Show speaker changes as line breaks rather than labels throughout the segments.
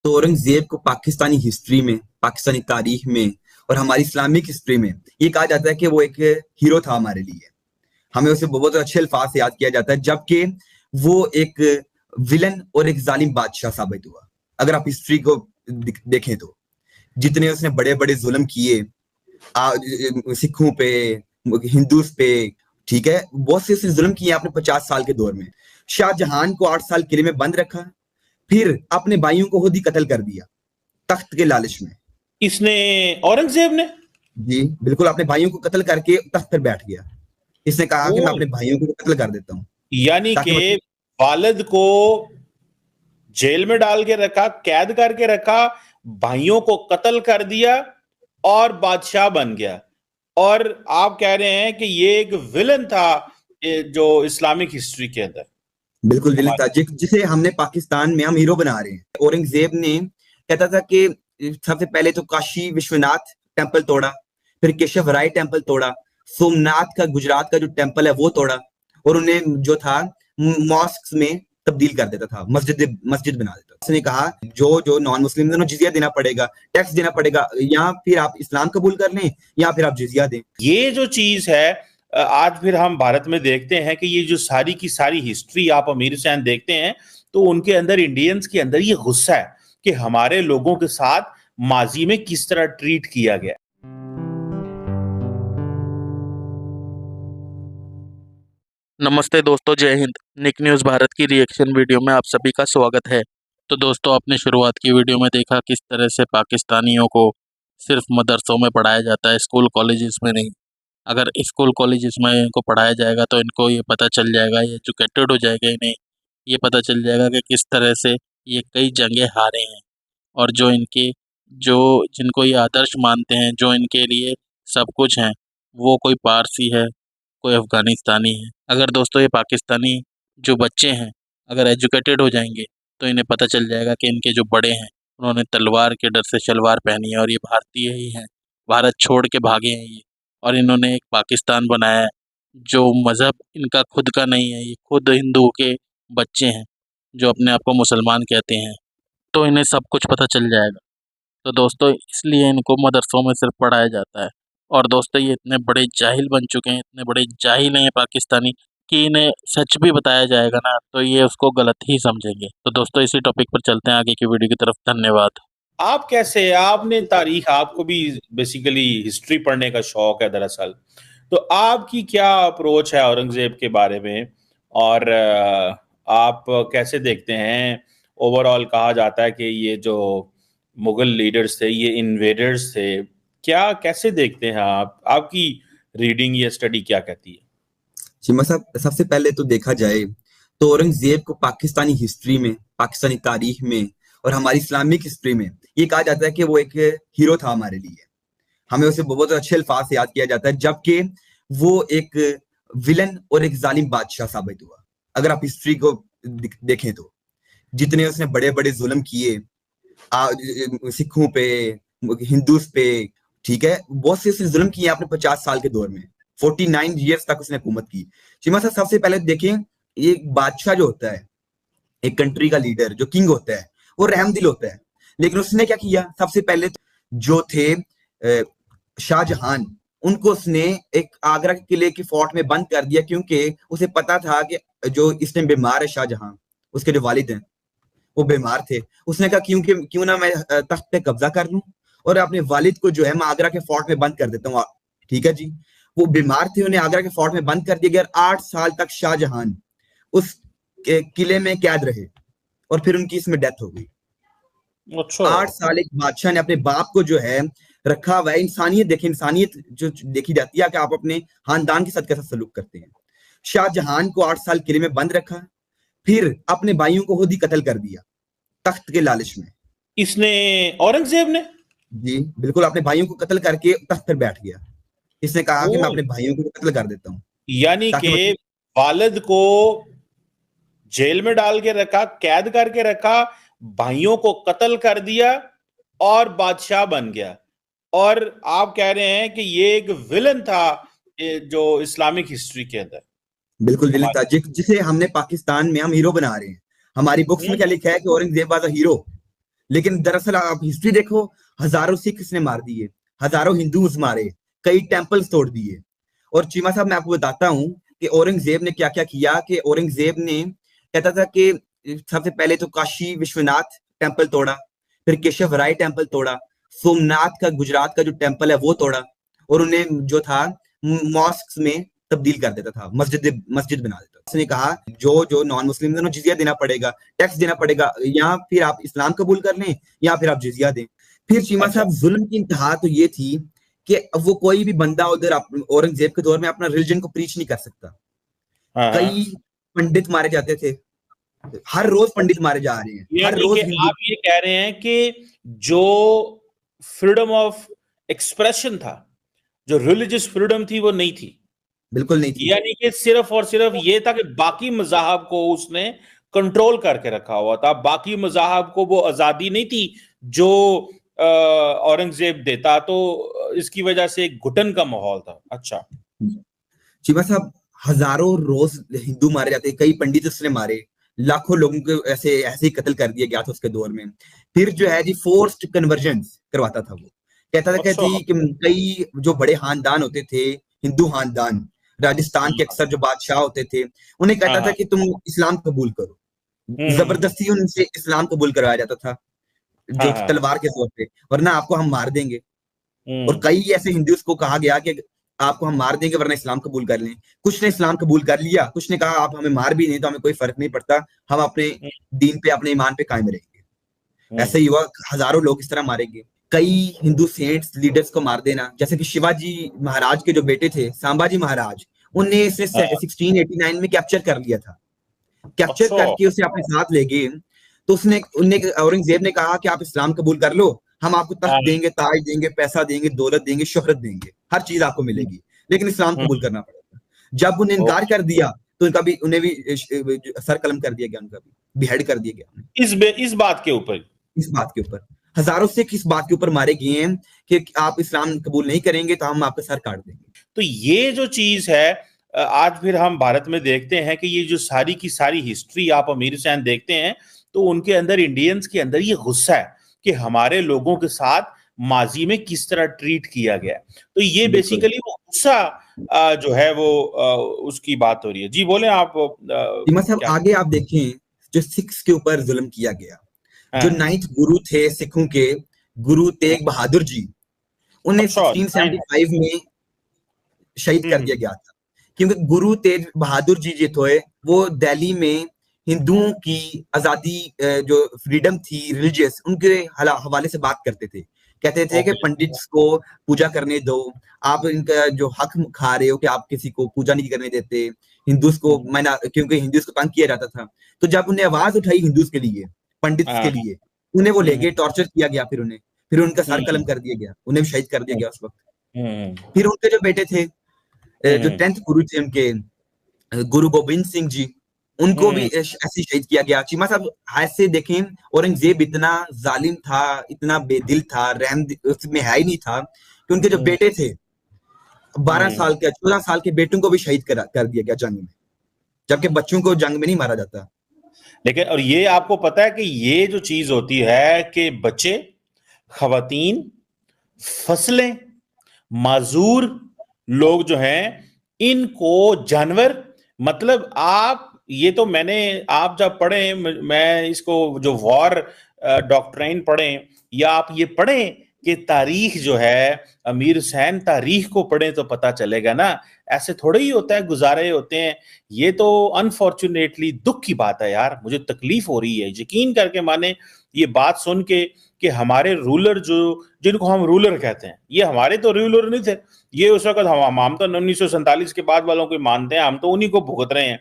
तो औरंगजेब को पाकिस्तानी हिस्ट्री में, पाकिस्तानी तारीख में और हमारी इस्लामिक हिस्ट्री में ये कहा जाता है कि वो एक हीरो था हमारे लिए। हमें उसे बहुत अच्छे अल्फाज से याद किया जाता है, जबकि वो एक विलन और एक जालिम बादशाह साबित हुआ। अगर आप हिस्ट्री को देखें तो जितने उसने बड़े बड़े जुल्म किए सिखों पे, हिंदूज पे, ठीक है, बहुत से उसने जुल्म किए आपने 50 साल के दौर में। शाहजहां को 8 साल किले में बंद रखा, फिर अपने भाइयों को खुद ही कत्ल कर दिया तख्त के लालच में।
इसने औरंगजेब ने
जी बिल्कुल, अपने भाइयों को कत्ल करके तख्त पर बैठ गया। इसने कहा कि मैं अपने भाइयों को कत्ल कर देता हूँ,
यानी कि वालिद को जेल में डाल के रखा, कैद करके रखा, भाइयों को कत्ल कर दिया और बादशाह बन गया। और आप कह रहे हैं कि ये एक विलन था जो इस्लामिक हिस्ट्री के अंदर।
बिल्कुल विलन था जिसे हमने पाकिस्तान में हम हीरो बना रहे हैं। औरंगजेब ने कहता था कि सबसे पहले तो काशी विश्वनाथ टेम्पल तोड़ा, फिर केशव राय टेम्पल तोड़ा, सोमनाथ का गुजरात का जो टेम्पल है वो तोड़ा, और उन्हें जो था मॉस्क में तब्दील कर देता था, मस्जिद बना देता था। उसने कहा जो जो नॉन मुस्लिम उन्हें जिजिया देना पड़ेगा, टैक्स देना पड़ेगा, या फिर आप इस्लाम कबूल कर लें या फिर आप जिजिया दें।
ये जो चीज है आज फिर हम भारत में देखते हैं कि ये जो सारी की सारी हिस्ट्री आप अमीर हुसैन देखते हैं तो उनके अंदर, इंडियंस के अंदर ये गुस्सा है कि हमारे लोगों के साथ माजी में किस तरह ट्रीट किया गया।
नमस्ते दोस्तों, जय हिंद। निक न्यूज़ भारत की रिएक्शन वीडियो में आप सभी का स्वागत है। तो दोस्तों, आपने शुरुआत की वीडियो में देखा किस तरह से पाकिस्तानियों को सिर्फ मदरसों में पढ़ाया जाता है, स्कूल कॉलेजेस में नहीं। अगर स्कूल कॉलेजेस में इनको पढ़ाया जाएगा तो इनको ये पता चल जाएगा, ये एजुकेटेड हो जाएगा, इन्हें ये पता चल जाएगा कि किस तरह से ये कई जंगें हारे हैं और जो जिनको ये आदर्श मानते हैं, जो इनके लिए सब कुछ हैं, वो कोई पारसी है, कोई अफगानिस्तानी है। अगर दोस्तों ये पाकिस्तानी जो बच्चे हैं अगर एजुकेटेड हो जाएंगे तो इन्हें पता चल जाएगा कि इनके जो बड़े हैं उन्होंने तलवार के डर से शलवार पहनी है और ये भारतीय ही हैं, भारत छोड़ के भागे हैं ये, और इन्होंने एक पाकिस्तान बनाया है जो मज़हब इनका खुद का नहीं है, ये खुद हिंदू के बच्चे हैं जो अपने आप को मुसलमान कहते हैं। तो इन्हें सब कुछ पता चल जाएगा। तो दोस्तों इसलिए इनको मदरसों में सिर्फ पढ़ाया जाता है। और दोस्तों ये इतने बड़े जाहिल बन चुके हैं, इतने बड़े जाहिल हैं पाकिस्तानी, कि इन्हें सच भी बताया जाएगा ना तो ये उसको गलत ही समझेंगे। तो दोस्तों इसी टॉपिक पर चलते हैं आगे की वीडियो की तरफ। धन्यवाद।
आप कैसे, आपने तारीख, आपको भी बेसिकली हिस्ट्री पढ़ने का शौक है दरअसल, तो आपकी क्या अप्रोच है औरंगजेब के बारे में और आप कैसे देखते हैं? ओवरऑल कहा जाता है कि ये जो मुगल लीडर्स थे ये इन्वेडर्स थे, क्या कैसे देखते हैं आप? आपकी रीडिंग या स्टडी क्या कहती है?
शिमा साहब, सबसे पहले तो देखा जाए तो औरंगजेब को पाकिस्तानी हिस्ट्री में, पाकिस्तानी तारीख में और हमारी इस्लामिक हिस्ट्री में ये कहा जाता है कि वो एक हीरो था हमारे लिए। हमें उसे बहुत अच्छे अल्फाज से याद किया जाता है, जबकि वो एक विलन और एक जालिम बादशाह साबित हुआ। अगर आप हिस्ट्री को देखें तो जितने उसने बड़े बड़े जुल्म किए सिखों पे, हिंदूज पे, ठीक है, बहुत से उसने जुल्म किए आपने 50 साल के दौर में। 49 ईयर्स तक उसने हुकूमत की। शिमा साहब, सबसे पहले देखें, ये बादशाह जो होता है, एक कंट्री का लीडर जो किंग होता है, वो रहमदिल होता है। लेकिन उसने क्या किया? सबसे पहले तो जो थे शाहजहां, उनको उसने एक आगरा के किले के फोर्ट में बंद कर दिया, क्योंकि उसे पता था कि जो इस टाइम बीमार है शाहजहां, उसके जो वालिद हैं वो बीमार थे। उसने कहा क्यों ना मैं तख्त पे कब्जा कर लूं और अपने वालिद को जो है मैं आगरा के फोर्ट में बंद कर देता हूँ। ठीक है जी, वो बीमार थे, उन्हें आगरा के फोर्ट में बंद कर दिया गया। 8 साल तक शाहजहां उस किले में कैद रहे और फिर उनकी इसमें डेथ हो गई।
अच्छा।
8 साल एक बादशाह ने अपने बाप को जो है रखा हुआ है। इंसानियत देखें, इंसानियत जो देखी जाती है कि आप अपने खानदान के साथ कैसा सलूक करते हैं। शाहजहां को 8 साल किले में बंद रखा, फिर अपने भाइयों को खुद ही कत्ल कर दिया तख्त के लालच में।
इसने औरंगजेब ने
जी बिल्कुल, अपने भाइयों को कत्ल करके तख्त पर बैठ गया। इसने कहा कि मैं अपने भाइयों को कत्ल कर देता हूँ,
यानी कि वालिद को जेल में डाल के रखा, कैद करके रखा, भाइयों को कत्ल कर दिया और बादशाह बन गया। और आप कह रहे हैं कि ये एक विलन था जो इस्लामिक हिस्ट्री के अंदर।
बिल्कुल विलन था जिसे हमने पाकिस्तान में हम हीरो बना रहे हैं। हमारी बुक्स में क्या लिखा है कि औरंगजेब वाज अ हीरो। लेकिन दरअसल आप हिस्ट्री देखो, हजारों सिख इसने मार दिए, हजारों हिंदूज मारे, कई टेम्पल्स तोड़ दिए। और चीमा साहब मैं आपको बताता हूँ कि औरंगजेब ने क्या क्या किया। कि औरंगजेब ने कहता था कि सबसे पहले तो काशी विश्वनाथ टेम्पल तोड़ा, फिर केशव राय टेम्पल तोड़ा, सोमनाथ का गुजरात का जो टेम्पल है वो तोड़ा, और उन्हें जो था मॉस्क में तब्दील कर देता था, मस्जिद मस्जिद बना देता था। उसने कहा जो जो नॉन मुस्लिम उन्हें जिजिया देना पड़ेगा, टैक्स देना पड़ेगा, या फिर आप इस्लाम कबूल कर लें या फिर आप जिजिया दें। फिर चीमा
अच्छा।
साहब जुल्म की इंतहा तो ये थी कि वो कोई भी बंदा उधर औरंगजेब के दौर में अपना रिलीजन को प्रीच नहीं कर सकता।
हाँ
कई
हाँ।
पंडित मारे जाते थे, हर रोज पंडित मारे जा रहे हैं, हर
यानी कि
रोज हिंदू।
आप ये कह रहे हैं कि जो फ्रीडम ऑफ एक्सप्रेशन था, जो रिलीजियस फ्रीडम थी, वो नहीं थी।
बिल्कुल नहीं थी।
यानी कि सिर्फ और सिर्फ ये था कि बाकी मज़ाहब को उसने कंट्रोल करके रखा हुआ था, बाकी मज़ाहब को वो आजादी नहीं थी जो औरंगजेब देता, तो इसकी वजह से एक घुटन का माहौल था। अच्छा।
शिवा साहब, हजारों रोज हिंदू मारे जाते, कई पंडित उसने मारे, लाखों लोगों को ऐसे ऐसे ही कत्ल कर दिया गया था उसके दौर में। फिर जो है जी फोर्स्ड कन्वर्जन करवाता था वो। कहता था
अच्छा।
कि कई जो बड़े खानदान होते थे, हिंदू खानदान, राजस्थान के
हाँ
अक्सर जो बादशाह होते थे, उन्हें
हाँ
कहता था
हाँ।
कि तुम इस्लाम कबूल करो।
हम्म।
जबरदस्ती उनसे इस्लाम कबूल करवाया जाता था,
हाँ
जो
हाँ हाँ।
तलवार के जोर पे, वरना आपको हम मार देंगे। और
हम्म।
कई ऐसे हिंदूज को कहा गया कि आपको हम मार देंगे वरना इस्लाम कबूल कर लें। कुछ ने इस्लाम कबूल कर लिया, कुछ ने कहा आप हमें मार भी नहीं तो हमें कोई फर्क नहीं पड़ता, हम अपने दीन पे, अपने ईमान पे कायम रहेंगे।
हम्म।
ऐसे ही हुआ, हजारों लोग इस तरह मारे गए। कई हिंदू सेंट्स लीडर्स को मार देना, जैसे कि शिवाजी महाराज के जो बेटे थे संभाजी महाराज, उन्हें इसे
हाँ।
1689 में कैप्चर कर लिया था। कैप्चर
अच्छा।
करके उसे अपने साथ ले गए। तो उसने उन्हें औरंगजेब ने कहा कि आप इस्लाम कबूल कर लो, हम आपको तख्त
हाँ।
देंगे, ताज देंगे, पैसा देंगे, दौलत देंगे, शोहरत देंगे, हर चीज आपको
हम्म।
मिलेगी, लेकिन इस्लाम कबूल
हम्म।
करना पड़ेगा। जब उन्हें इनकार
ओके।
कर दिया तो उन्हें भी सर कलम कर दिया गया, उनका भी बिहेड कर दिया गया उन्हें।
इस बात के ऊपर।
इस बात के ऊपर हजारों सिख इस बात के ऊपर मारे गए हैं कि आप इस्लाम कबूल नहीं करेंगे तो हम आपका सर काट देंगे।
तो ये जो चीज है, आज फिर हम भारत में देखते हैं कि ये जो सारी की सारी हिस्ट्री आप अमीर हुसैन देखते हैं, तो उनके अंदर, इंडियंस के अंदर ये गुस्सा है कि हमारे लोगों के साथ माजी में किस तरह ट्रीट किया गया है। तो ये
बिल्कुल।
बेसिकली वो गुस्सा जो है वो उसकी बात हो रही है। जी बोले आप,
सीमा साहब
क्या।
आगे आप देखें, जो सिख्स के ऊपर जुल्म किया गया, जो
हाँ।
9th गुरु थे सिखों के, गुरु तेग बहादुर जी, उन्हें
अच्छा,
1675 में शहीद कर
हम्म।
दिया गया था। क्योंकि गुरु तेग बहादुर जी जो थे वो दिल्ली में हिंदुओं की आजादी, जो फ्रीडम थी रिलीजियस, उनके हवाले से बात करते थे। कहते थे कि
ओके।
पंडित्स को पूजा करने दो, आप इनका जो हक खा रहे हो कि आप किसी को पूजा नहीं करने देते, हिंदूज को मना, क्योंकि हिंदूज को तंग किया जाता था। तो जब उन्हें आवाज उठाई हिंदूज के लिए, पंडित्स के
हाँ।
लिए, उन्हें वो ले
हम्म।
गए, टॉर्चर किया गया, फिर उनका सर
हम्म।
कलम कर दिया गया, उन्हें भी शहीद कर दिया गया उस वक्त।
हम्म।
फिर उनके जो बेटे थे, जो
हम्म।
10th गुरु थे उनके, गुरु गोविंद सिंह जी, उनको भी
हम्म।
ऐसे शहीद किया गया। चीमा साहब ऐसे देखें, औरंगजेब इतना जालिम था, इतना बेदिल था, रहम उसमें है ही नहीं था कि उनके जो
हम्म।
बेटे थे, 12
हम्म।
साल के 14 साल के बेटों को भी शहीद कर दिया गया जंग में, जबकि बच्चों को जंग में नहीं मारा जाता।
लेकिन और ये आपको पता है कि ये जो चीज होती है कि बच्चे, खवातीन, फसलें, माजूर लोग जो हैं, इनको जानवर, मतलब आप, ये तो मैंने, आप जब पढ़े, मैं इसको जो वॉर डॉक्ट्राइन पढ़ें, या आप ये पढ़ें कि तारीख जो है, अमीर हुसैन तारीख को पढ़ें तो पता चलेगा ना। ऐसे थोड़ा ही होता है, गुजारे होते हैं। ये तो अनफॉर्चुनेटली दुख की बात है यार, मुझे तकलीफ हो रही है यकीन करके माने ये बात सुन के कि हमारे रूलर, जो जिनको हम रूलर कहते हैं, ये हमारे तो रूलर नहीं थे। ये उस वक्त हम तो 1947 के बाद वालों को मानते हैं, हम तो उन्हीं को भुगत रहे हैं।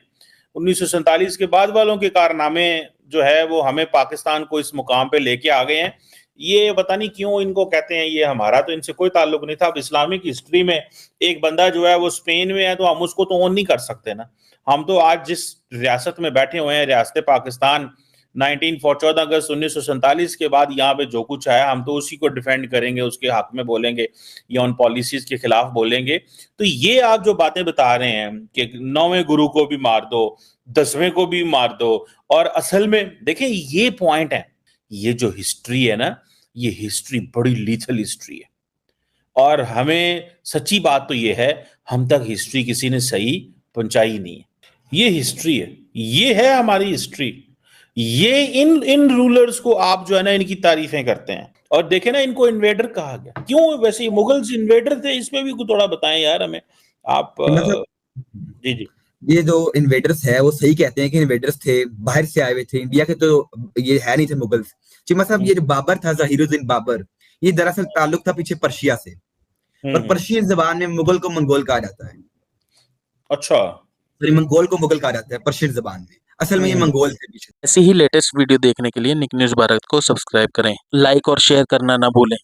1947 के बाद वालों के कारनामे जो है वो हमें पाकिस्तान को इस मुकाम पे लेके आ गए हैं। ये पता नहीं क्यों इनको कहते हैं, ये हमारा तो इनसे कोई ताल्लुक नहीं था। अब इस्लामिक हिस्ट्री में एक बंदा जो है वो स्पेन में है, तो हम उसको तो ऑन नहीं कर सकते ना। हम तो आज जिस रियासत में बैठे हुए हैं, रियासत पाकिस्तान, 14 अगस्त 1947 के बाद यहाँ पे जो कुछ आया, हम तो उसी को डिफेंड करेंगे, उसके हक में बोलेंगे या उन पॉलिसीज के खिलाफ बोलेंगे। तो ये आप जो बातें बता रहे हैं कि 9वें गुरु को भी मार दो, 10वें को भी मार दो, और असल में देखें ये पॉइंट है, ये जो हिस्ट्री है ना, ये हिस्ट्री बड़ी लीथल हिस्ट्री है। और हमें सच्ची बात तो ये है, हम तक हिस्ट्री किसी ने सही पहुंचाई नहीं है। ये हिस्ट्री है, ये है हमारी हिस्ट्री। ये इन रूलर्स को आप जो है ना इनकी तारीफें करते हैं, और देखे ना इनको इन्वेडर कहा गया। क्यों? वैसे मुगल्स इन्वेडर थे, इसमें भी कुछ थोड़ा बताएं यार हमें आप।
मतलब
जी जी।
ये जो इन्वेडर्स है वो सही कहते हैं कि इन्वेडर्स थे, बाहर से आए हुए थे, इंडिया के तो ये है नहीं थे मुगल्स। चिमा साहब, ये जो बाबर था, जहीरुद्दीन बाबर, ये दरअसल ताल्लुक था पीछे पर्शिया से, और पर्शियन जबान में मुगल को मंगोल कहा जाता है।
अच्छा।
मंगोल को मुगल कहा जाता है पर्शियन जबान में, असल में ये मंगोल थे पीछे।
ऐसी ही लेटेस्ट वीडियो देखने के लिए निक न्यूज़ भारत को सब्सक्राइब करें, लाइक और शेयर करना ना भूलें।